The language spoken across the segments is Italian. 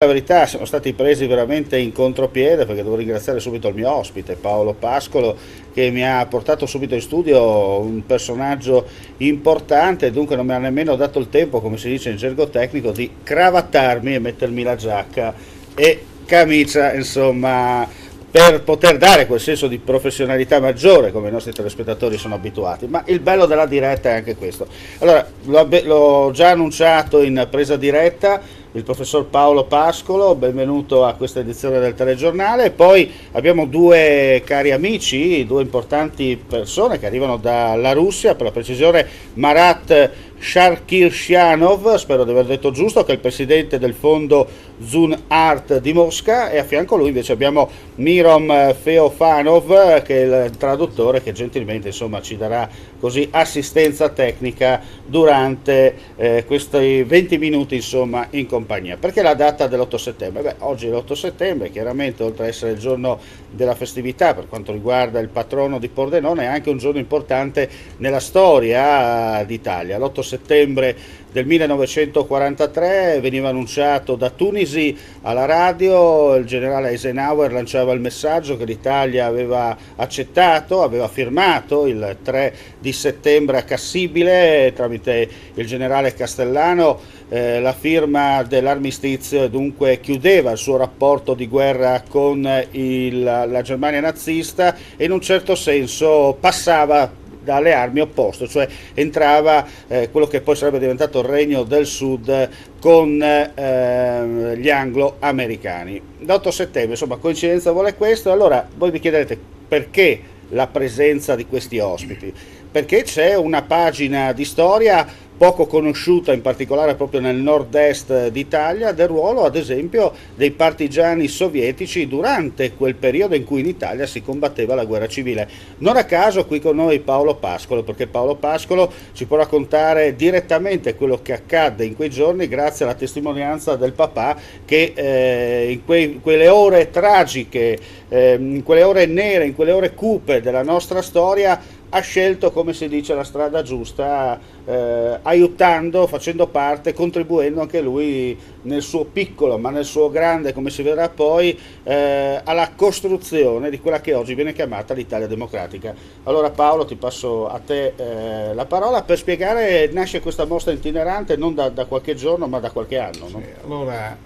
La verità siamo stati presi veramente in contropiede, perché devo ringraziare subito il mio ospite Paolo Pascolo, che mi ha portato subito in studio un personaggio importante, dunque non mi ha nemmeno dato il tempo, come si dice in gergo tecnico, di cravattarmi e mettermi la giacca e camicia, insomma, per poter dare quel senso di professionalità maggiore come i nostri telespettatori sono abituati. Ma il bello della diretta è anche questo. Allora, l'ho già annunciato in presa diretta, il professor Paolo Pascolo, benvenuto a questa edizione del telegiornale. Poi abbiamo due cari amici, due importanti persone che arrivano dalla Russia, per la precisione Marat Sharkirshanov, spero di aver detto giusto, che è il presidente del fondo Zun Art di Mosca, e a fianco a lui invece abbiamo Mirom Feofanov, che è il traduttore, che gentilmente insomma ci darà così assistenza tecnica durante questi 20 minuti insomma in compagnia. Perché la data dell'8 settembre? Beh, oggi è l'8 settembre, chiaramente oltre ad essere il giorno della festività per quanto riguarda il patrono di Pordenone, è anche un giorno importante nella storia d'Italia. L'8 settembre del 1943 veniva annunciato da Tunisi alla radio, il generale Eisenhower lanciava il messaggio che l'Italia aveva accettato, aveva firmato il 3 di settembre a Cassibile tramite il generale Castellano la firma dell'armistizio, e dunque chiudeva il suo rapporto di guerra con la Germania nazista e in un certo senso passava dalle armi opposte, cioè entrava quello che poi sarebbe diventato il Regno del Sud con gli anglo-americani. L'8 settembre, insomma, coincidenza vuole questo. Allora voi vi chiederete perché la presenza di questi ospiti, perché c'è una pagina di storia poco conosciuta, in particolare proprio nel nord-est d'Italia, del ruolo ad esempio dei partigiani sovietici durante quel periodo in cui in Italia si combatteva la guerra civile. Non a caso qui con noi Paolo Pascolo, perché Paolo Pascolo ci può raccontare direttamente quello che accadde in quei giorni grazie alla testimonianza del papà che in quelle ore tragiche, in quelle ore nere, in quelle ore cupe della nostra storia ha scelto, come si dice, la strada giusta, aiutando, facendo parte, contribuendo anche lui nel suo piccolo ma nel suo grande, come si vedrà poi, alla costruzione di quella che oggi viene chiamata l'Italia democratica. Allora Paolo, ti passo a te la parola per spiegare. Nasce questa mostra itinerante non da qualche giorno ma da qualche anno, no? Sì, allora,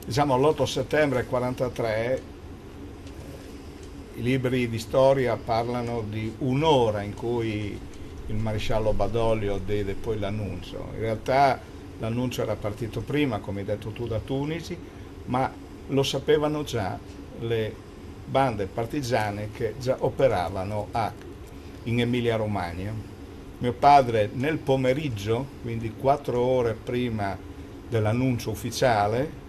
diciamo l'8 settembre 43 i libri di storia parlano di un'ora in cui il maresciallo Badoglio diede poi l'annuncio. In realtà l'annuncio era partito prima, come hai detto tu, da Tunisi, ma lo sapevano già le bande partigiane che già operavano in Emilia-Romagna. Mio padre nel pomeriggio, quindi 4 ore prima dell'annuncio ufficiale,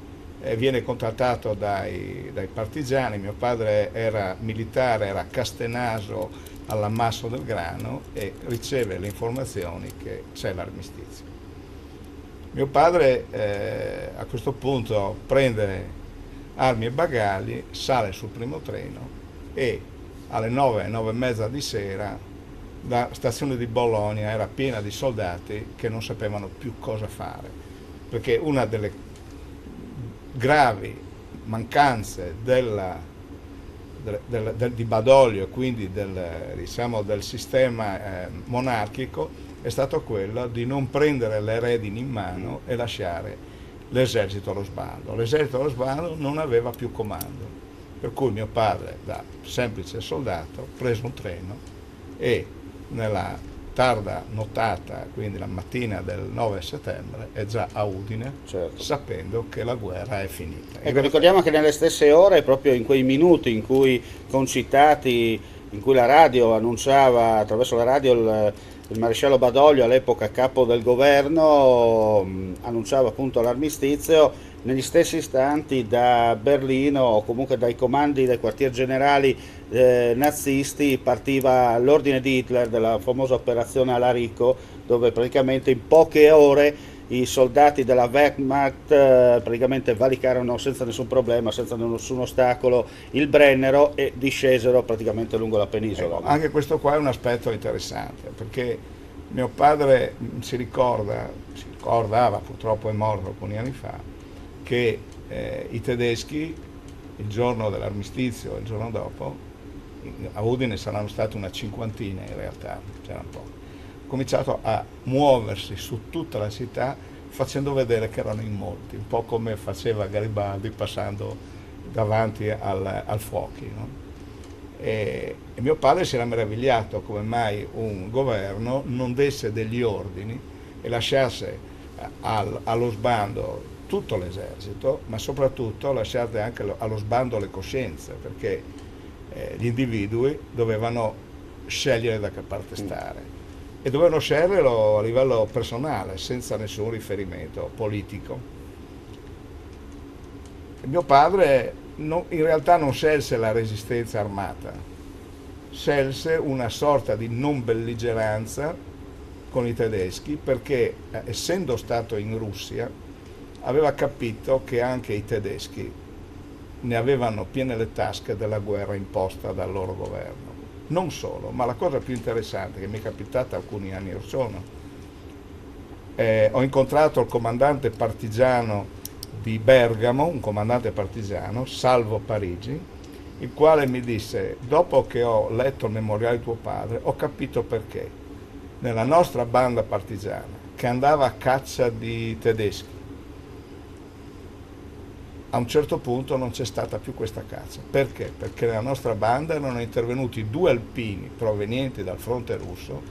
viene contattato dai partigiani. Mio padre era militare, era a Castenaso all'ammasso del grano, e riceve le informazioni che c'è l'armistizio. Mio padre a questo punto prende armi e bagagli, sale sul primo treno e alle 9, 9 e mezza di sera la stazione di Bologna era piena di soldati che non sapevano più cosa fare, perché una delle gravi mancanze di Badoglio, quindi del sistema monarchico, è stato quello di non prendere le redini in mano e lasciare l'esercito allo sbando. L'esercito allo sbando non aveva più comando, per cui mio padre, da semplice soldato, prese un treno e nella tarda nottata, quindi la mattina del 9 settembre, è già a Udine, Certo. sapendo che la guerra è finita. Ecco, ricordiamo che nelle stesse ore, proprio in quei minuti in cui concitati, in cui la radio annunciava attraverso la radio il maresciallo Badoglio, all'epoca capo del governo, annunciava appunto l'armistizio, negli stessi istanti da Berlino o comunque dai comandi dei quartier generali nazisti partiva l'ordine di Hitler della famosa operazione Alarico, dove praticamente in poche ore i soldati della Wehrmacht praticamente valicarono senza nessun problema, senza nessun ostacolo il Brennero e discesero praticamente lungo la penisola. Ecco, anche questo qua è un aspetto interessante, perché mio padre si ricordava, purtroppo è morto alcuni anni fa, che i tedeschi il giorno dell'armistizio, il giorno dopo, a Udine saranno stati una cinquantina in realtà, c'erano pochi, cominciato a muoversi su tutta la città facendo vedere che erano in molti, un po' come faceva Garibaldi passando davanti al fuochi, no? E mio padre si era meravigliato come mai un governo non desse degli ordini e lasciasse allo sbando tutto l'esercito, ma soprattutto lasciate anche allo sbando le coscienze, perché gli individui dovevano scegliere da che parte stare e dovevano sceglierlo a livello personale, senza nessun riferimento politico. E mio padre in realtà non scelse la resistenza armata, scelse una sorta di non belligeranza con i tedeschi, perché essendo stato in Russia aveva capito che anche i tedeschi ne avevano piene le tasche della guerra imposta dal loro governo. Non solo, ma la cosa più interessante che mi è capitata alcuni anni or sono, ho incontrato il comandante partigiano di Bergamo, un comandante partigiano, Salvo Parigi, il quale mi disse: dopo che ho letto il memoriale di tuo padre, ho capito perché nella nostra banda partigiana, che andava a caccia di tedeschi, a un certo punto non c'è stata più questa caccia. Perché? Perché nella nostra banda erano intervenuti 2 alpini provenienti dal fronte russo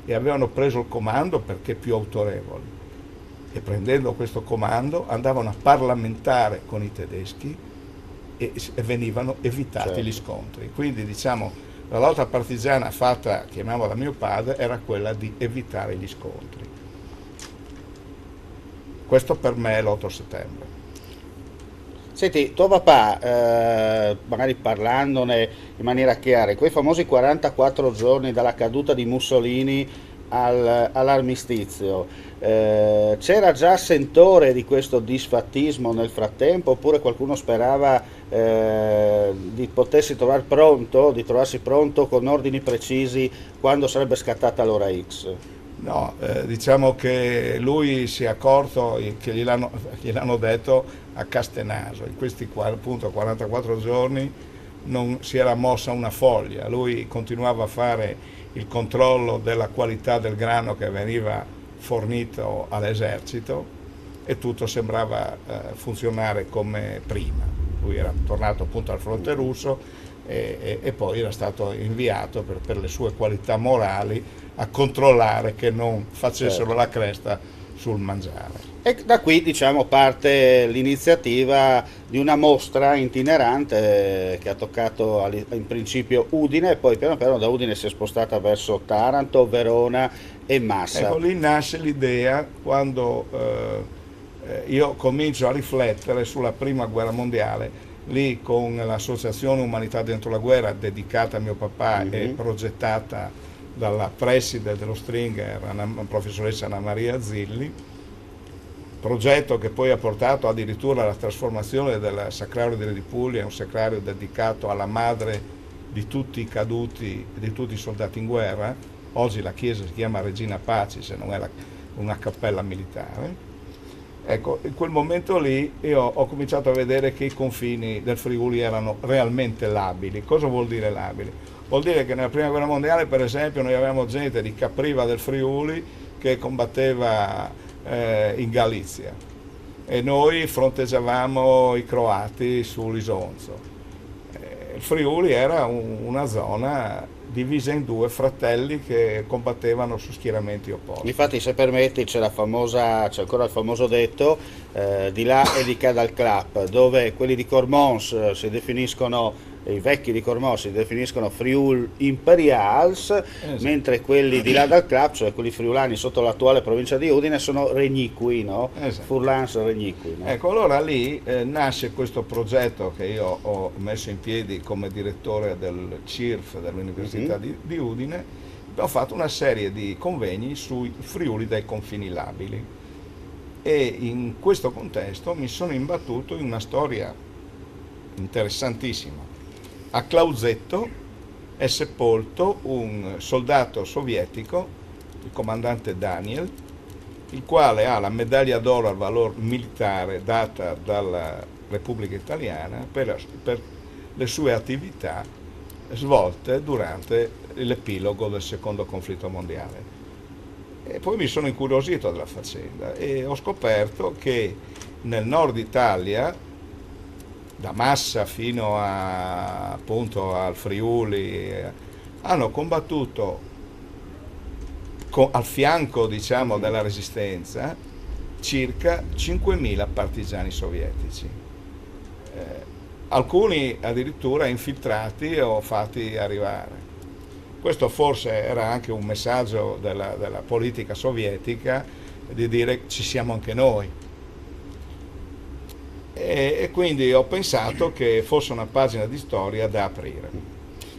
e avevano preso il comando perché più autorevoli, e prendendo questo comando andavano a parlamentare con i tedeschi e venivano evitati gli scontri. Quindi diciamo la lotta partigiana fatta, chiamiamola da mio padre, era quella di evitare gli scontri. Questo per me è l'8 settembre. Senti, tuo papà, magari parlandone in maniera chiara, quei famosi 44 giorni dalla caduta di Mussolini all'armistizio, c'era già sentore di questo disfattismo nel frattempo, oppure qualcuno sperava di potersi trovare pronto, di trovarsi pronto con ordini precisi quando sarebbe scattata l'ora X? No, diciamo che lui si è accorto che gliel'hanno detto a Castenaso. In questi appunto 44 giorni non si era mossa una foglia, lui continuava a fare il controllo della qualità del grano che veniva fornito all'esercito e tutto sembrava funzionare come prima. Lui era tornato appunto al fronte russo e poi era stato inviato per le sue qualità morali a controllare che non facessero la cresta sul mangiare. E da qui, diciamo, parte l'iniziativa di una mostra itinerante che ha toccato in principio Udine e poi piano piano da Udine si è spostata verso Taranto, Verona e Massa. Ecco, lì nasce l'idea quando io comincio a riflettere sulla prima guerra mondiale, lì con l'associazione Umanità dentro la guerra dedicata a mio papà e progettata dalla preside dello Stringer, la professoressa Anna Maria Zilli, progetto che poi ha portato addirittura alla trasformazione del Sacrario di Puglia, un sacrario dedicato alla madre di tutti i caduti e di tutti i soldati in guerra. Oggi la chiesa si chiama Regina Pacis se non è una cappella militare. Ecco, in quel momento lì io ho cominciato a vedere che i confini del Friuli erano realmente labili. Cosa vuol dire labili? Vuol dire che nella prima guerra mondiale, per esempio, noi avevamo gente di Capriva del Friuli che combatteva in Galizia e noi fronteggiavamo i croati sull'Isonzo. Il Friuli era una zona divisa in 2 fratelli che combattevano su schieramenti opposti. Infatti, se permetti, c'è ancora il famoso detto di là e di qua dal Clap, dove quelli di Cormons si definiscono, i vecchi di Cormons si definiscono Friul Imperials, esatto, mentre quelli di là dal Clap, cioè quelli friulani sotto l'attuale provincia di Udine, sono Regniqui, no? Esatto. Furlans Regniqui. No? Ecco, allora lì nasce questo progetto che io ho messo in piedi come direttore del CIRF dell'Università di Udine. Ho fatto una serie di convegni sui Friuli dai confini labili e in questo contesto mi sono imbattuto in una storia interessantissima. A Clausetto è sepolto un soldato sovietico, il comandante Daniel, il quale ha la medaglia d'oro al valor militare data dalla Repubblica Italiana per le sue attività svolte durante l'epilogo del secondo conflitto mondiale. E poi mi sono incuriosito della faccenda e ho scoperto che nel nord Italia, da Massa fino appunto al Friuli, hanno combattuto al fianco, diciamo, della resistenza circa 5.000 partigiani sovietici, alcuni addirittura infiltrati o fatti arrivare. Questo forse era anche un messaggio della politica sovietica di dire ci siamo anche noi. E quindi ho pensato che fosse una pagina di storia da aprire.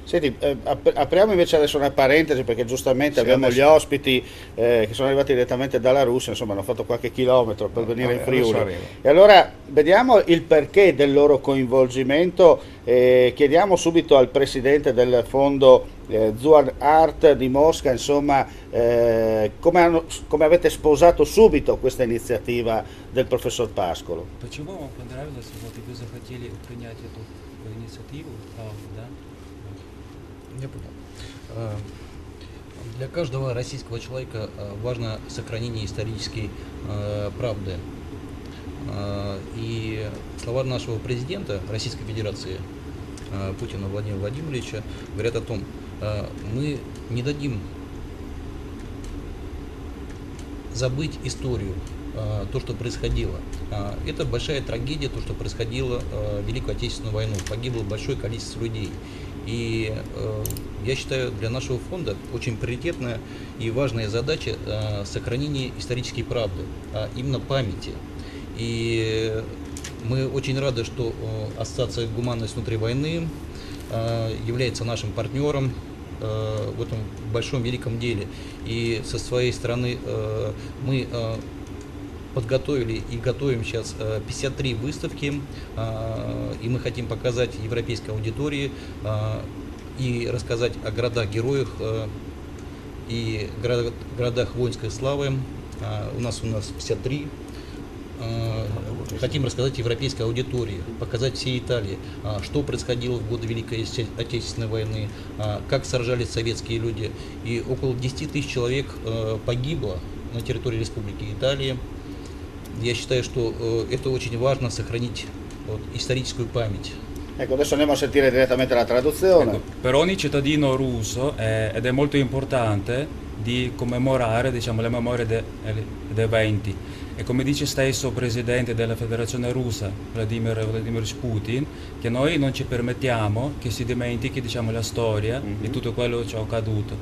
Senti, apriamo invece adesso una parentesi perché giustamente Sì, abbiamo adesso- gli ospiti che sono arrivati direttamente dalla Russia, insomma hanno fatto qualche chilometro per venire in Vabbè, Friuli. adesso arrivo. E allora vediamo il perché del loro coinvolgimento. Chiediamo subito al presidente del fondo Zuan Art di Mosca, insomma, come avete sposato subito questa iniziativa del professor Pascolo. Почему вам понравилось, вот и вы захотели принять эту инициативу, да? Я понял. Для каждого российского человека важно сохранение исторической правды. И слова нашего президента Российской Федерации Путина Владимира Владимировича говорят о том, мы не дадим забыть историю, то, что происходило. Это большая трагедия, то, что происходило в Великую Отечественную войну. Погибло большое количество людей. И я считаю, для нашего фонда очень приоритетная и важная задача сохранения исторической правды, а именно памяти. И мы очень рады, что Ассоциация «Гуманность внутри войны» является нашим партнером в этом большом великом деле. И со своей стороны мы подготовили и готовим сейчас 53 выставки, и мы хотим показать европейской аудитории и рассказать о городах-героях и городах воинской славы. У нас 53. Хотим рассказать европейской аудитории, показать всей Италии, что происходило в годы Великой Отечественной войны, как сражались советские люди. И около 10 тысяч человек погибло на территории Республики Италии. Я считаю, что это очень важно, сохранить историческую память. Ecco, adesso andiamo a sentire direttamente la traduzione. Ecco, per ogni cittadino russo ed è molto importante di commemorare, diciamo, le memorie degli eventi. E come dice stesso il presidente della Federazione Russa, Vladimir Putin, che noi non ci permettiamo che si dimentichi, diciamo, la storia di tutto quello che ci è accaduto.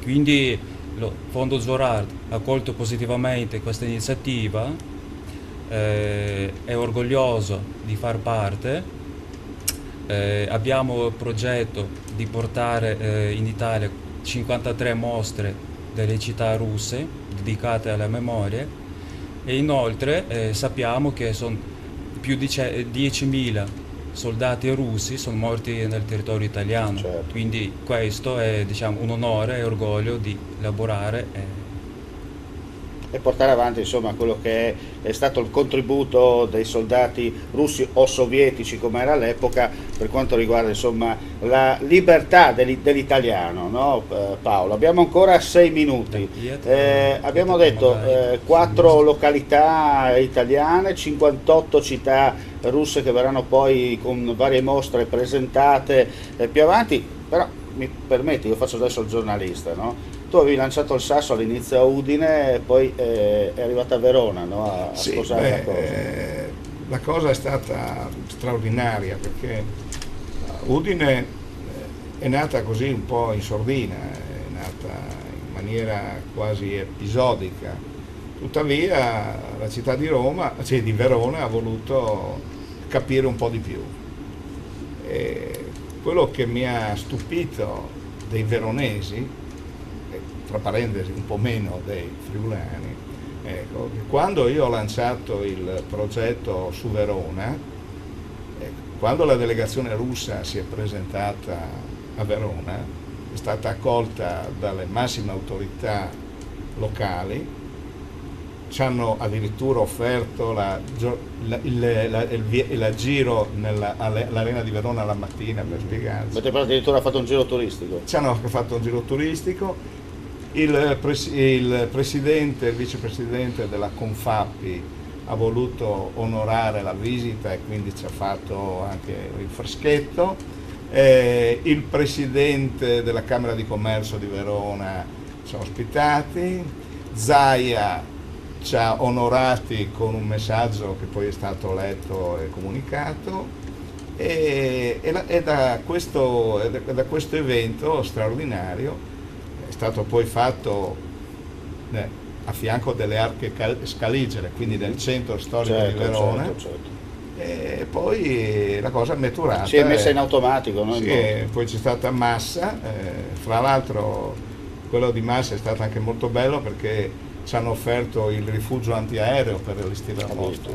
Quindi il Fondo Zorart ha accolto positivamente questa iniziativa, è orgoglioso di far parte. Abbiamo il progetto di portare in Italia 53 mostre delle città russe dedicate alla memoria e inoltre sappiamo che sono più di 10.000 soldati russi sono morti nel territorio italiano. Certo. Quindi questo è, diciamo, un onore e orgoglio di lavorare E portare avanti insomma quello che è stato il contributo dei soldati russi o sovietici come era all'epoca per quanto riguarda insomma la libertà dell'italiano, no? Paolo, abbiamo ancora 6 minuti. Abbiamo detto 4 località italiane, 58 città russe che verranno poi con varie mostre presentate più avanti, però mi permetti, io faccio adesso il giornalista, no? Tu avevi lanciato il sasso all'inizio a Udine e poi è arrivata a Verona, no? a Sì, sposare la cosa. la cosa è stata straordinaria perché Udine è nata così un po' in sordina, è nata in maniera quasi episodica. Tuttavia la città di Roma, cioè di Verona, ha voluto capire un po' di più. E quello che mi ha stupito dei veronesi, tra parentesi un po' meno dei friulani, ecco, che quando io ho lanciato il progetto su Verona, quando la delegazione russa si è presentata a Verona, è stata accolta dalle massime autorità locali ci hanno addirittura offerto il giro all'Arena di Verona la mattina per spiegarci. Avete addirittura fatto un giro turistico? Ci hanno fatto un giro turistico, il presidente e il vicepresidente della Confapi ha voluto onorare la visita e quindi ci ha fatto anche il freschetto, il presidente della Camera di Commercio di Verona ci ha ospitati, Zaia ci ha onorati con un messaggio che poi è stato letto e comunicato, e da questo evento straordinario è stato poi fatto a fianco delle Arche Scaligere, quindi del centro storico di Verona, certo. E poi la cosa è maturata. Si è messa in automatico, no? Sì, poi c'è stata Massa, fra l'altro quello di Massa è stato anche molto bello perché ci hanno offerto il rifugio antiaereo per allestire la mostra.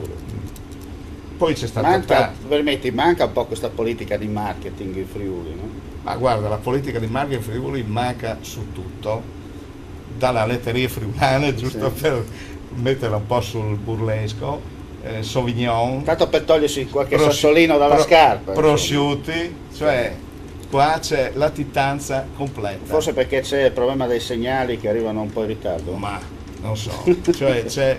Poi c'è stata manca un po' questa politica di marketing in Friuli, no? Ma guarda, la politica di marketing in Friuli manca su tutto, dalla letteria friulana, giusto per metterla un po' sul burlesco, Sauvignon, tanto per togliersi qualche sassolino dalla scarpa, prosciutti, cioè qua c'è latitanza completa. Forse perché c'è il problema dei segnali che arrivano un po' in ritardo. Ma non so, cioè c'è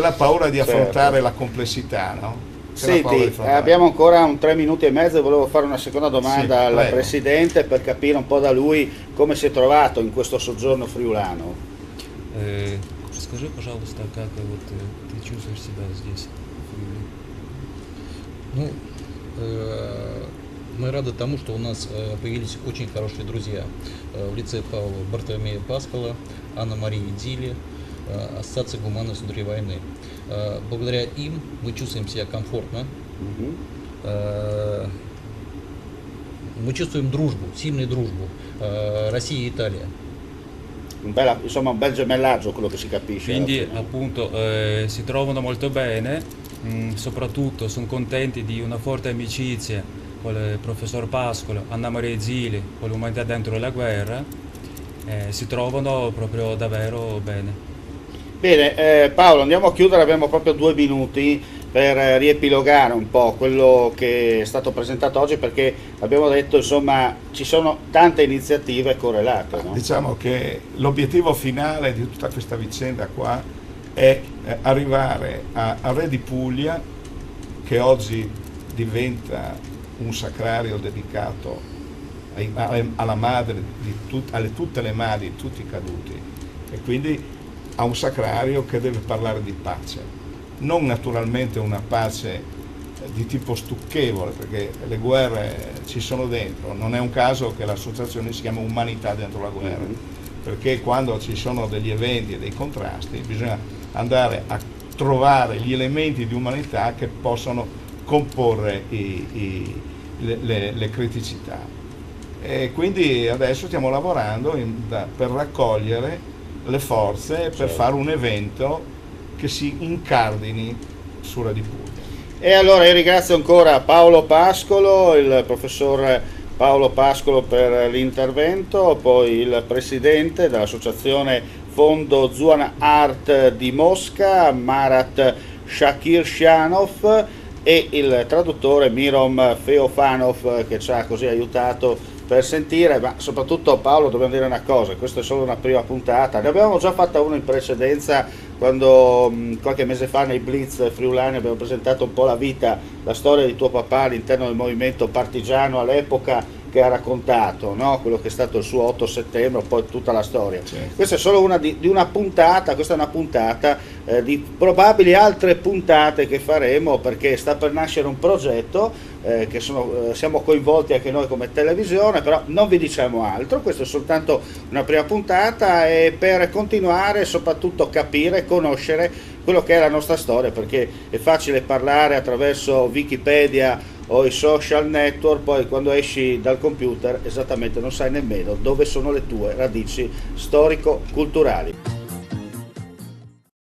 la paura di affrontare la complessità, no? Senti, abbiamo ancora un 3 minuti e mezzo e volevo fare una seconda domanda al Presidente per capire un po' da lui come si è trovato in questo soggiorno friulano. Расскажи, пожалуйста, как вот ты чувствуешь себя здесь, в Фриуле? Мы рады тому, что у нас появились очень хорошие друзья в лице Павла Бартоломея Паскала, Анны-Марии Дили, Ассоциации гуманной истории войны. Благодаря им мы чувствуем себя комфортно, мы чувствуем дружбу, сильную дружбу России и Italia. Insomma un bel gemellaggio, quello che si capisce. Quindi appunto si trovano molto bene, soprattutto sono contenti di una forte amicizia con il professor Pascolo, Anna-Maria Zili, con l'umanità dentro la guerra, si trovano proprio davvero bene. Bene, Paolo, andiamo a chiudere, abbiamo proprio 2 minuti per riepilogare un po' quello che è stato presentato oggi, perché abbiamo detto, insomma, ci sono tante iniziative correlate, no? Diciamo che l'obiettivo finale di tutta questa vicenda qua è arrivare a Re di Puglia, che oggi diventa un sacrario dedicato alla madre tutte le madri di tutti i caduti, e quindi a un sacrario che deve parlare di pace, non naturalmente una pace di tipo stucchevole, perché le guerre ci sono dentro, non è un caso che l'associazione si chiama Umanità dentro la guerra, perché quando ci sono degli eventi e dei contrasti bisogna andare a trovare gli elementi di umanità che possono comporre le criticità. E quindi adesso stiamo lavorando per raccogliere le forze per fare un evento che si incardini su Re di Puglia. E allora io ringrazio ancora Paolo Pascolo, il professor Paolo Pascolo per l'intervento, poi il presidente dell'associazione Fondo Zuan Art di Mosca, Marat Shakirshanov, e il traduttore Mirom Feofanov, che ci ha così aiutato per sentire. Ma soprattutto, Paolo, dobbiamo dire una cosa: questa è solo una prima puntata, ne abbiamo già fatta una in precedenza, quando qualche mese fa nei Blitz friulani abbiamo presentato un po' la vita, la storia di tuo papà all'interno del movimento partigiano all'epoca, che ha raccontato, no? Quello che è stato il suo 8 settembre, poi tutta la storia. Certo. Questa è solo una di una puntata, questa è una puntata di probabili altre puntate che faremo, perché sta per nascere un progetto che siamo coinvolti anche noi come televisione, però non vi diciamo altro, questa è soltanto una prima puntata, e per continuare soprattutto capire, conoscere quello che è la nostra storia, perché è facile parlare attraverso Wikipedia o i social network, poi quando esci dal computer esattamente non sai nemmeno dove sono le tue radici storico-culturali.